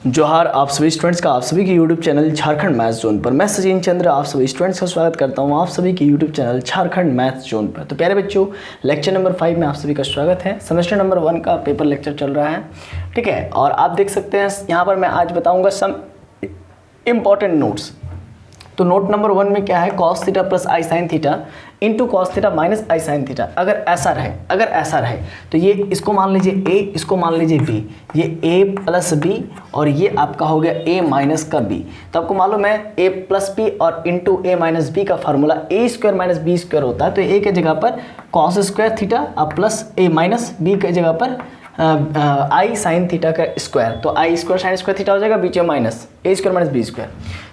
जोहार आप सभी स्टूडेंट्स का, आप सभी के YouTube channel Jharkhand maths zone पर मैं सचिन चंद्र आप सभी स्टूडेंट्स का स्वागत करता हूं आप सभी के YouTube channel Jharkhand maths zone पर। तो प्यारे बच्चों, लेक्चर नंबर 5 में आप सभी का स्वागत है। सेमेस्टर नंबर 1 का पेपर लेक्चर चल रहा है, ठीक है। और आप देख सकते हैं यहाँ पर मैं आज बताऊँगा सम इम्पॉर्टेंट नोट्स। तो नोट नंबर 1 में क्या है, cos theta plus i sine theta into cos theta minus i sine theta. अगर ऐसा रहे तो ये इसको मान लीजिए a, इसको मान लीजिए b, ये a प्लस b और ये आपका हो गया a माइनस का b। तो आपको मालूम है a प्लस b और इंटू a माइनस b का formula a square minus b square होता है। तो a के जगह पर कॉस स्क्वायर थीटा और प्लस a माइनस b के जगह पर आई साइन थीटा का स्क्वायर। तो आई स्क्वायर साइन स्क्वायर थीटा हो जाएगा, बीच में माइनस ए स्क्वायर माइनस बी स्क्वायर।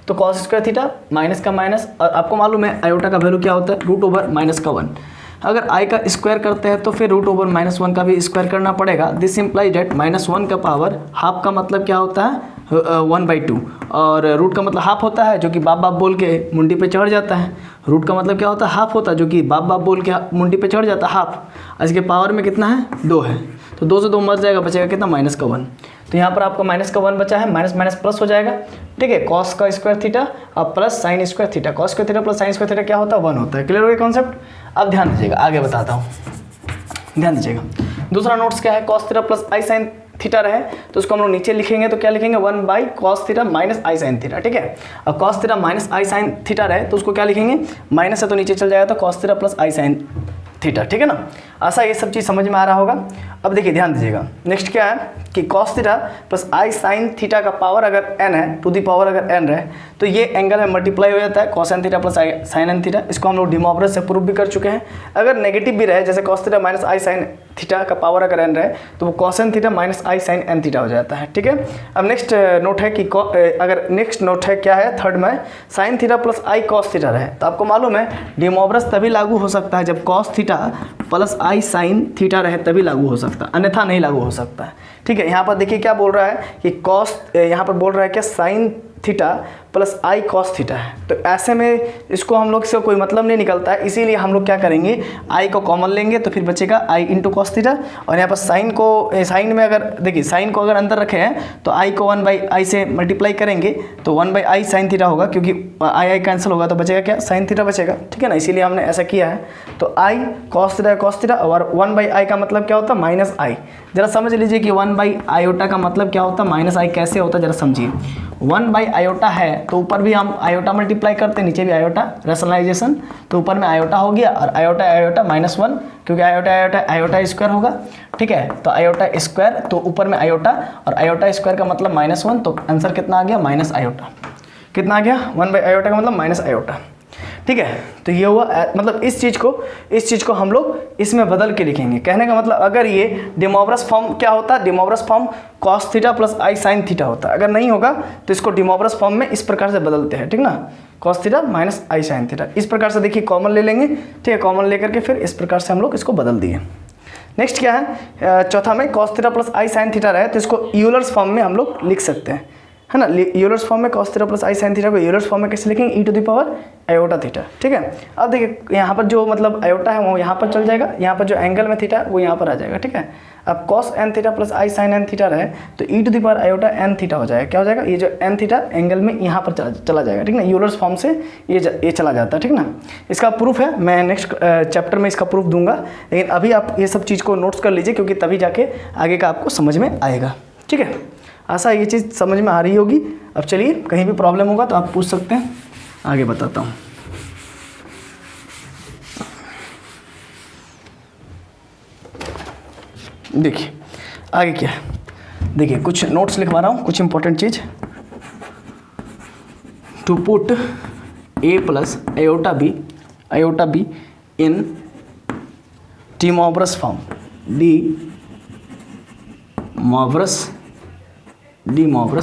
तो कॉस स्क्वायर थीटा माइनस का माइनस, और आपको मालूम है आयोटा का वैल्यू क्या होता है, रूट ओवर माइनस का 1। अगर आई का स्क्वायर करते हैं तो फिर रूट ओवर माइनस 1 का भी स्क्वायर करना पड़ेगा। दिस इम्प्लाइज डेट माइनस 1 का पावर हाफ का मतलब क्या होता है 1/2, और रूट का मतलब हाफ होता है जो कि बाप बाप बोल के मुंडी पे चढ़ जाता है। रूट का मतलब क्या होता है हाफ होता है जो कि बाप बाप बोल के मुंडी पे चढ़ जाता है हाफ। इसके पावर में कितना है 2 है, तो 2 से 2 मर जाएगा, बचेगा कितना माइनस का 1। तो यहाँ पर आपका माइनस का 1 बचा है, माइनस माइनस प्लस हो जाएगा, ठीक है। कॉस का स्क्वायर थीटा और plus sign square theta, cos square theta plus sign square theta क्या होता है 1 होता है। क्लियर हो गया कॉन्सेप्ट। अब ध्यान दीजिएगा, आगे बताता हूँ, ध्यान दीजिएगा। दूसरा नोट्स क्या है, cos theta plus i sine theta रहे तो उसको हम लोग नीचे लिखेंगे तो क्या लिखेंगे 1/cos theta minus i sine theta, ठीक है। और cos theta minus i sine theta रहे तो उसको क्या लिखेंगे, माइनस है तो नीचे चल जाएगा, तो cos theta plus i sine theta, ठीक है ना। ऐसा ये सब चीज़ समझ में आ रहा होगा। अब देखिए ध्यान दीजिएगा, नेक्स्ट क्या है कि cos theta plus i sine theta का पावर अगर n है, टू दी पावर अगर n रहे तो ये एंगल में मल्टीप्लाई हो जाता है cos n theta plus i sine n theta. इसको हम लोग डिमॉर्गन से प्रूव भी कर चुके हैं। अगर नेगेटिव भी रहे, जैसे cos theta minus i sine theta का पावर अगर n रहे तो वो cos n theta minus i sine n theta हो जाता है, ठीक है। अब नेक्स्ट नोट है कि अगर नेक्स्ट नोट है क्या है थर्ड में, साइन थीटा प्लस आई cos थीटा रहे तो आपको मालूम है डिमॉर्गन तभी लागू हो सकता है जब cos theta plus i sine theta रहे तभी लागू हो सकता है, अन्यथा नहीं लागू हो सकता है, ठीक है। यहाँ पर देखिए क्या बोल रहा है कि कॉस, यहाँ पर बोल रहा है क्या sine theta plus I cos theta है। तो ऐसे में इसको हम लोग से कोई मतलब नहीं निकलता है, इसीलिए हम लोग क्या करेंगे आई को कॉमन लेंगे तो फिर बचेगा आई इंटू कॉस थीटा। और यहाँ पर साइन को, साइन में अगर देखिए साइन को अगर अंदर रखे हैं तो आई को 1/आई से मल्टीप्लाई करेंगे तो 1/आई साइन थीटा होगा, क्योंकि आई कैंसिल होगा तो बचेगा क्या साइन थीटा बचेगा, ठीक है ना। इसीलिए हमने ऐसा किया है। तो आई कॉस थीटा और 1/आई का मतलब क्या होता है माइनस आई। जरा समझ लीजिए कि 1/आयोटा का मतलब क्या होता है माइनस आई कैसे होता है, जरा समझिए। 1/आयोटा है तो ऊपर भी हम आयोटा मल्टीप्लाई करते हैं, नीचे भी आयोटा, रैशनलाइजेशन, तो ऊपर में आयोटा हो गया और आयोटा आयोटा -1, क्योंकि आयोटा स्क्वायर होगा, ठीक है। तो आयोटा स्क्वायर तो ऊपर में आयोटा और आयोटा स्क्वायर का मतलब -1, तो आंसर कितना आ गया माइनस आयोटा। कितना आ गया 1/आयोटा का मतलब माइनस आयोटा, ठीक है। तो ये हुआ, मतलब इस चीज़ को हम लोग इसमें बदल के लिखेंगे। कहने का मतलब अगर ये डिमॉर्गन फॉर्म क्या होता है, De Morgan form cos theta plus i sine theta होता है। अगर नहीं होगा तो इसको डिमॉर्गन फॉर्म में इस प्रकार से बदलते हैं, ठीक ना, cos theta minus i sine theta. इस प्रकार से देखिए कॉमन ले लेंगे, ठीक है। कॉमन लेकर के फिर इस प्रकार से हम लोग इसको बदल दिए। नेक्स्ट क्या है, चौथा में cos theta plus i sine theta रहे तो इसको यूलर्स फॉर्म में हम लोग लिख सकते हैं, है ना। यूलर्स फॉर्म में cos theta plus i sine theta को यूलर्स फॉर्म में कैसे लिखेंगे, e to the power iota theta, ठीक है। अब देखिए यहाँ पर जो मतलब आयोटा है वो यहाँ पर चल जाएगा, यहाँ पर जो एंगल में थीटा है वो यहाँ पर आ जाएगा, ठीक है। अब cos n theta plus i sine n theta रहे तो e to the power iota n theta हो जाएगा। क्या हो जाएगा, ये जो n थीटा एंगल में यहाँ पर चला जाएगा, ठीक ना। यूलर्स फॉर्म से ये चला जाता है, ठीक ना। इसका प्रूफ है, मैं नेक्स्ट चैप्टर में इसका प्रूफ दूंगा, लेकिन अभी आप ये सब चीज़ को नोट्स कर लीजिए, क्योंकि तभी जाके आगे का आपको समझ में आएगा, ठीक है। आशा ये चीज़ समझ में आ रही होगी। अब चलिए, कहीं भी प्रॉब्लम होगा तो आप पूछ सकते हैं, आगे बताता हूँ। देखिए आगे क्या है, देखिए कुछ नोट्स लिखवा रहा हूँ, कुछ इंपॉर्टेंट चीज़। To put a plus iota B in De Morgan form, De Morgan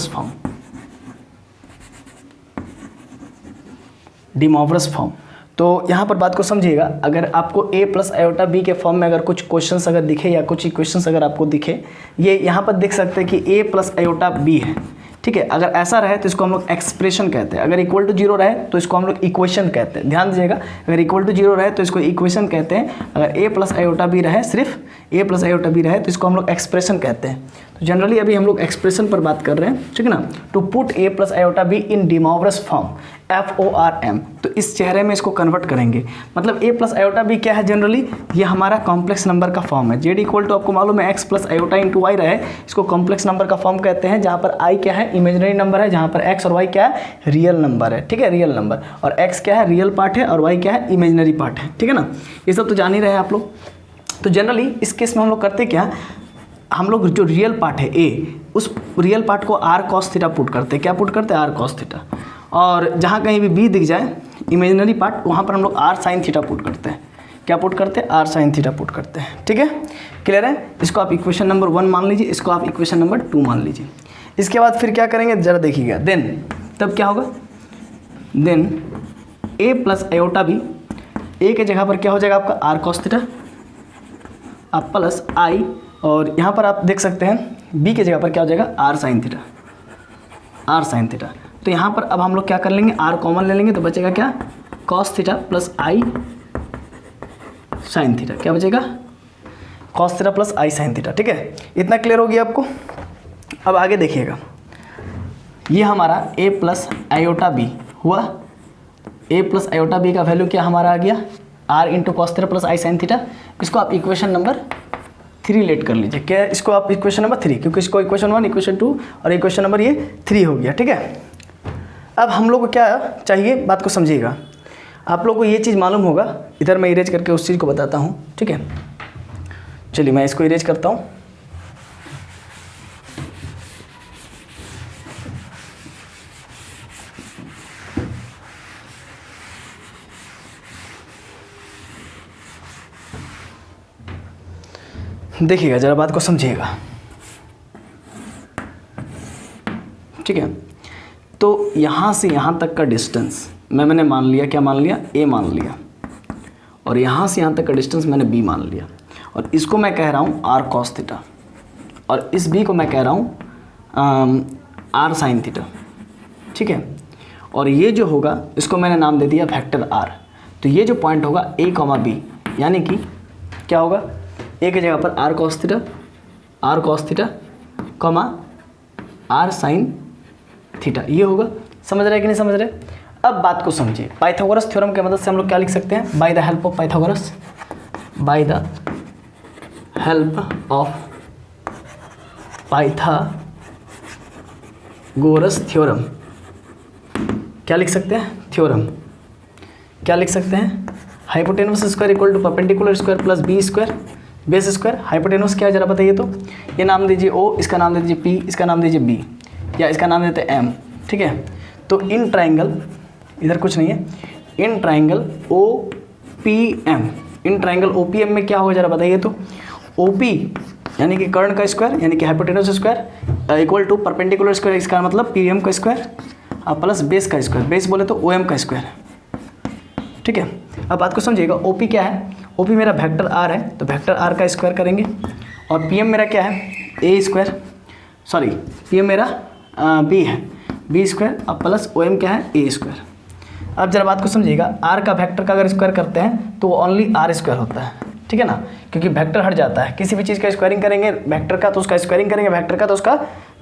form. तो यहाँ पर बात को समझिएगा, अगर आपको a प्लस आयोटा बी के फॉर्म में अगर कुछ क्वेश्चंस अगर दिखे या कुछ इक्वेशंस अगर आपको दिखे, ये यहाँ पर देख सकते हैं कि a प्लस आयोटा बी है, ठीक है। अगर ऐसा रहे तो इसको हम लोग एक्सप्रेशन कहते हैं, अगर इक्वल टू 0 रहे तो इसको हम लोग इक्वेशन कहते हैं। ध्यान दीजिएगा, अगर इक्वल टू 0 रहे तो इसको इक्वेशन कहते हैं, अगर a प्लस आयोटा बी रहे सिर्फ ए प्लस आयोटा बी रहे तो इसको हम लोग एक्सप्रेशन कहते हैं। तो जनरली अभी हम लोग एक्सप्रेशन पर बात कर रहे हैं, ठीक है ना। To put A plus iota B in De Morgan's form FORM, तो इस चेहरे में इसको कन्वर्ट करेंगे। मतलब ए प्लस आयोटा बी क्या है, जनरली ये हमारा कॉम्प्लेक्स नंबर का फॉर्म है। जेड इक्वल टू आपको मालूम है X plus iota into Y रहे, इसको कॉम्प्लेक्स नंबर का फॉर्म कहते हैं, जहाँ पर आई क्या है, इमेजिनरी नंबर है, जहाँ पर एक्स और वाई क्या है, रियल नंबर है, ठीक है, रियल नंबर। और एक्स क्या है, रियल पार्ट है, और वाई क्या है, इमेजिनरी पार्ट है, ठीक है ना। ये सब तो जान ही रहे हैं आप लोग। तो जनरली इस केस में हम लोग करते क्या, हम लोग जो रियल पार्ट है ए, उस रियल पार्ट को आर कॉस थीटा पुट करते हैं। क्या पुट करते हैं, आर कॉस थीटा। और जहाँ कहीं भी बी दिख जाए इमेजिनरी पार्ट, वहाँ पर हम लोग आर साइन थीटा पुट करते हैं। क्या पुट करते हैं, आर साइन थीटा पुट करते हैं, ठीक है, क्लियर है। इसको आप इक्वेशन नंबर 1 मान लीजिए, इसको आप इक्वेशन नंबर 2 मान लीजिए। इसके बाद फिर क्या करेंगे जरा देखिएगा, देन तब क्या होगा, देन ए प्लस आयोटा बी, ए के जगह पर क्या हो जाएगा आपका आर कॉस थीटा, आप प्लस आई, और यहाँ पर आप देख सकते हैं बी के जगह पर क्या हो जाएगा, R sine theta, R sine theta. तो यहाँ पर अब हम लोग क्या कर लेंगे, आर कॉमन ले लेंगे तो बचेगा क्या, cos theta plus i sine theta. क्या बचेगा, cos theta plus i sine theta, ठीक है। इतना क्लियर हो गया आपको। अब आगे देखिएगा, ये हमारा ए प्लस आयोटा बी हुआ, ए प्लस आयोटा बी का वैल्यू क्या हमारा आ गया, R into cos theta plus i sine theta. इसको आप इक्वेशन नंबर 3 लेट कर लीजिए। क्या, इसको आप इक्वेशन नंबर 3, क्योंकि इसको इक्वेशन 1, इक्वेशन 2 और इक्वेशन नंबर ये 3 हो गया, ठीक है। अब हम लोग को क्या चाहिए, बात को समझिएगा। आप लोग को ये चीज़ मालूम होगा, इधर मैं इरेज करके उस चीज़ को बताता हूँ, ठीक है। चलिए मैं इसको इरेज करता हूँ। देखिएगा जरा, बात को समझिएगा, ठीक है। तो यहाँ से यहाँ तक का डिस्टेंस मैंने मान लिया, क्या मान लिया, ए मान लिया, और यहाँ से यहाँ तक का डिस्टेंस मैंने बी मान लिया, और इसको मैं कह रहा हूँ आर कॉस थीटा, और इस बी को मैं कह रहा हूँ आर साइन थीटा, ठीक है। और ये जो होगा इसको मैंने नाम दे दिया वेक्टर आर। तो ये जो पॉइंट होगा ए कॉमा बी, यानी कि क्या होगा, ए की जगह पर R cos theta comma R sine theta, ये होगा। समझ रहे कि नहीं समझ रहे। अब बात को समझिए, पाइथागोरस थ्योरम की मदद से हम लोग क्या लिख सकते हैं, by the help of Pythagoras, by the help of Pythagoras theorem क्या लिख सकते हैं, थ्योरम क्या लिख सकते हैं, hypotenuse square equal to perpendicular square plus B square base square. Hypotenuse क्या है जरा बताइए तो। ये नाम दीजिए ओ, इसका नाम दे दीजिए पी, इसका नाम दीजिए बी, या इसका नाम देते हैं एम, ठीक है। तो इन ट्राइंगल, इधर कुछ नहीं है, in triangle O P M, in triangle O P M में क्या होगा जरा बताइए तो। ओ पी यानी कि कर्ण का स्क्वायर, यानी कि hypotenuse square equal to perpendicular square, इसका मतलब पी एम का स्क्वायर प्लस बेस का स्क्वायर, बेस बोले तो ओ एम का स्क्वायर, ठीक है। अब बात को समझिएगा, ओ पी क्या है, ओ पी मेरा वेक्टर आर है, तो वेक्टर आर का स्क्वायर करेंगे, और पी एम मेरा क्या है, ए स्क्वायर, सॉरी पी एम मेरा बी है, बी स्क्वायर, अब प्लस ओ एम क्या है, ए स्क्वायर। अब जरा बात को समझिएगा, आर का वेक्टर का अगर स्क्वायर करते हैं तो वो ओनली आर स्क्वायर होता है, ठीक है ना, क्योंकि वेक्टर हट जाता है। किसी भी चीज़ का स्क्वायरिंग करेंगे वेक्टर का तो उसका स्क्वायरिंग करेंगे वेक्टर का तो उसका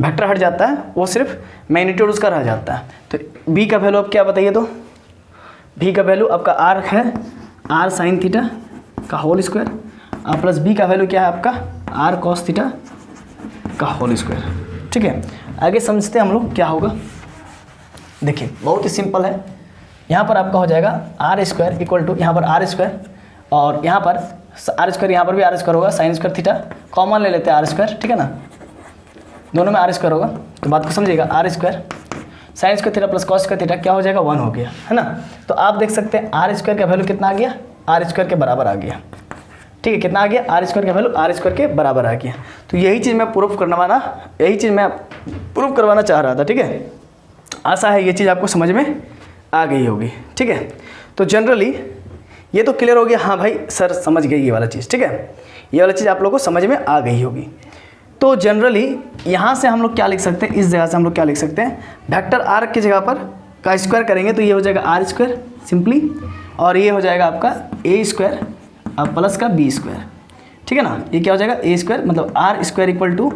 वेक्टर हट जाता है, वो सिर्फ मैग्नीट्यूड उसका रह जाता है। तो बी का वैल्यू अब क्या बताइए तो, बी का वैल्यू आपका आर है, आर साइन थीटा का होल स्क्वायर, प्लस बी का वैल्यू क्या है आपका, आर कॉस थीटा का होल स्क्वायर, ठीक है। आगे समझते हैं हम लोग क्या होगा। देखिए बहुत ही सिंपल है, यहाँ पर आपका हो जाएगा आर स्क्वायर इक्वल टू, यहाँ पर आर स्क्वायर और यहाँ पर आर स्क्वायर, यहाँ पर भी आर स्क्वायर होगा, साइन स्क्वायर थीटा कॉमन ले लेते हैं आर स्क्वायर, ठीक है ना, दोनों में आर स्क्वायर होगा। तो बात को समझिएगा, R square sine square theta plus cos square theta क्या हो जाएगा, 1 हो गया, है ना। तो आप देख सकते हैं आर स्क्वायर का वैल्यू कितना आ गया, आर स्क्वायर के बराबर आ गया, ठीक है। कितना आ गया, आर स्क्वायर का वैल्यू आर स्क्वायर के बराबर आ गया। तो यही चीज़ मैं प्रूफ करवाना चाह रहा था, ठीक है। आशा है ये चीज़ आपको समझ में आ गई होगी, ठीक है। तो जनरली ये तो क्लियर हो गया, हाँ भाई सर समझ गए ये वाला चीज़, ठीक है, ये वाला चीज़ आप लोगों को समझ में आ गई होगी। तो जनरली यहाँ से हम लोग क्या लिख सकते हैं, इस जगह से हम लोग क्या लिख सकते हैं, वेक्टर आर की जगह पर का स्क्वायर करेंगे तो ये हो जाएगा आर स्क्वायर सिंपली, और ये हो जाएगा आपका ए स्क्वायर प्लस का बी स्क्वायर, ठीक है ना। ये क्या हो जाएगा ए स्क्वायर मतलब R square equal to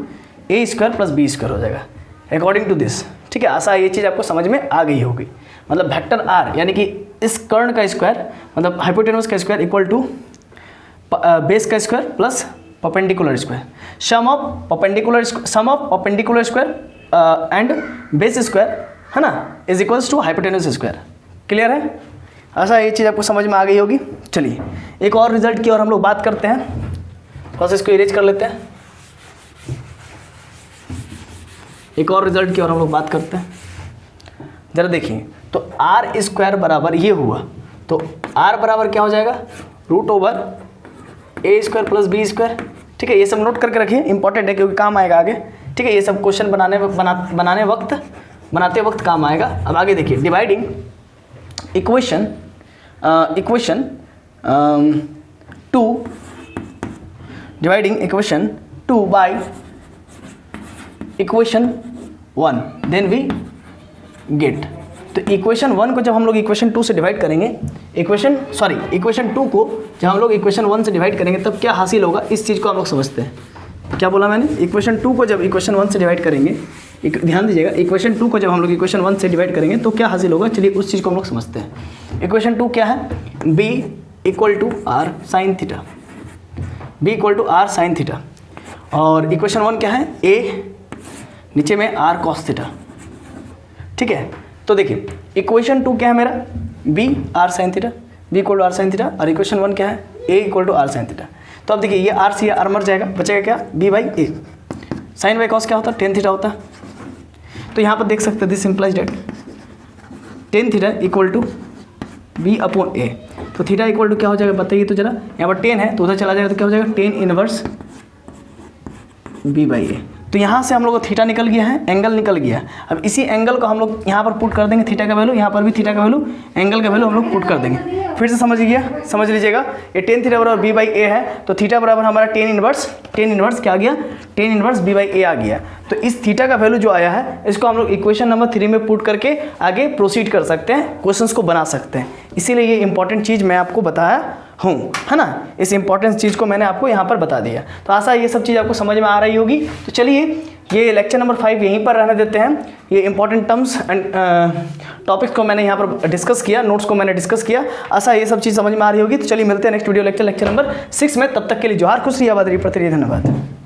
A square plus B square हो जाएगा अकॉर्डिंग टू दिस। ठीक है, आशा ये चीज़ आपको समझ में आ गई होगी। मतलब वेक्टर आर यानी कि इस कर्ण का स्क्वायर मतलब हाइपोटेनस का स्क्वायर इक्वल टू बेस का square plus perpendicular square, sum of perpendicular square and base square, है ना, is equals to hypotenuse square. Clear है? ऐसा ये चीज़ आपको समझ में आ गई होगी। चलिए एक और रिजल्ट की और हम लोग बात करते हैं। थोड़ा सा इसको इरेज कर लेते हैं। एक और रिजल्ट की और हम लोग बात करते हैं। जरा देखिए, तो आर स्क्वायर बराबर ये हुआ, तो आर बराबर क्या हो जाएगा, रूट ओवर ए स्क्वायर प्लस बी स्क्वायर। ठीक है, ये सब नोट करके रखिए, इंपॉर्टेंट है क्योंकि काम आएगा आगे। ठीक है, ये सब क्वेश्चन बनाते वक्त काम आएगा। अब आगे देखिए, dividing equation 2 by equation 1 then we get. तो इक्वेशन 1 को जब हम लोग इक्वेशन 2 से डिवाइड करेंगे, इक्वेशन 2 को जब हम लोग इक्वेशन 1 से डिवाइड करेंगे तब क्या हासिल होगा, इस चीज़ को हम लोग समझते हैं। क्या बोला मैंने, इक्वेशन 2 को जब इक्वेशन 1 से डिवाइड करेंगे, ध्यान दीजिएगा, इक्वेशन 2 को जब हम लोग इक्वेशन 1 से डिवाइड करेंगे तो क्या हासिल होगा, चलिए उस चीज़ को हम लोग समझते हैं। इक्वेशन 2 क्या है, b equal to R sine theta, b equal to R sine theta. और इक्वेशन 1 क्या है, a नीचे में आर कॉस थीटा। ठीक है, तो देखिए इक्वेशन 2 क्या है मेरा, b R sine theta, b equal to R sine theta, और इक्वेशन 1 क्या है, a equal to R sine theta. तो अब देखिए ये आर से आर मर जाएगा, बचेगा क्या, b by A. Sine by cos क्या होता है, टेन थीटा होता है। तो यहाँ पर देख सकते हैं this simplified that tan theta equal to b upon a. तो थीटा इक्वल टू क्या हो जाएगा बताइए तो जरा, यहाँ पर 10 है तो उधर चला जाएगा तो क्या हो जाएगा, 10 इनवर्स b बाई ए। तो यहाँ से हम लोग को थीटा निकल गया है, एंगल निकल गया है। अब इसी एंगल को हम लोग यहाँ पर पुट कर देंगे, थीटा का वैल्यू, यहाँ पर भी थीटा का वैल्यू, एंगल का वैल्यू हम लोग पुट कर देंगे। फिर से समझ लीजिएगा, ये टेन थीटा बराबर बी बाई ए है, तो थीटा बराबर हमारा टेन इनवर्स क्या आ गया, टेन इनवर्स बी बाई ए आ गया। तो इस थीटा का वैल्यू जो आया है इसको हम लोग इक्वेशन नंबर 3 में पुट करके आगे प्रोसीड कर सकते हैं, क्वेश्चंस को बना सकते हैं। इसीलिए ये इंपॉर्टेंट चीज़ मैं आपको बताया हूँ, है ना, इस इंपॉर्टेंट चीज़ को मैंने आपको यहाँ पर बता दिया। तो आशा ये सब चीज़ आपको समझ में आ रही होगी। तो चलिए ये लेक्चर नंबर 5 यहीं पर रहने देते हैं। ये इंपॉर्टेंट टर्म्स एंड टॉपिक्स को मैंने यहाँ पर डिस्कस किया, नोट्स को मैंने डिस्कस किया। आशा ये सब चीज़ समझ में आ रही होगी। तो चलिए मिलते हैं नेक्स्ट वीडियो लेक्चर नंबर 6 में। तब तक के लिए जोहार, खुश रहिए, आबाद रहिए, धन्यवाद।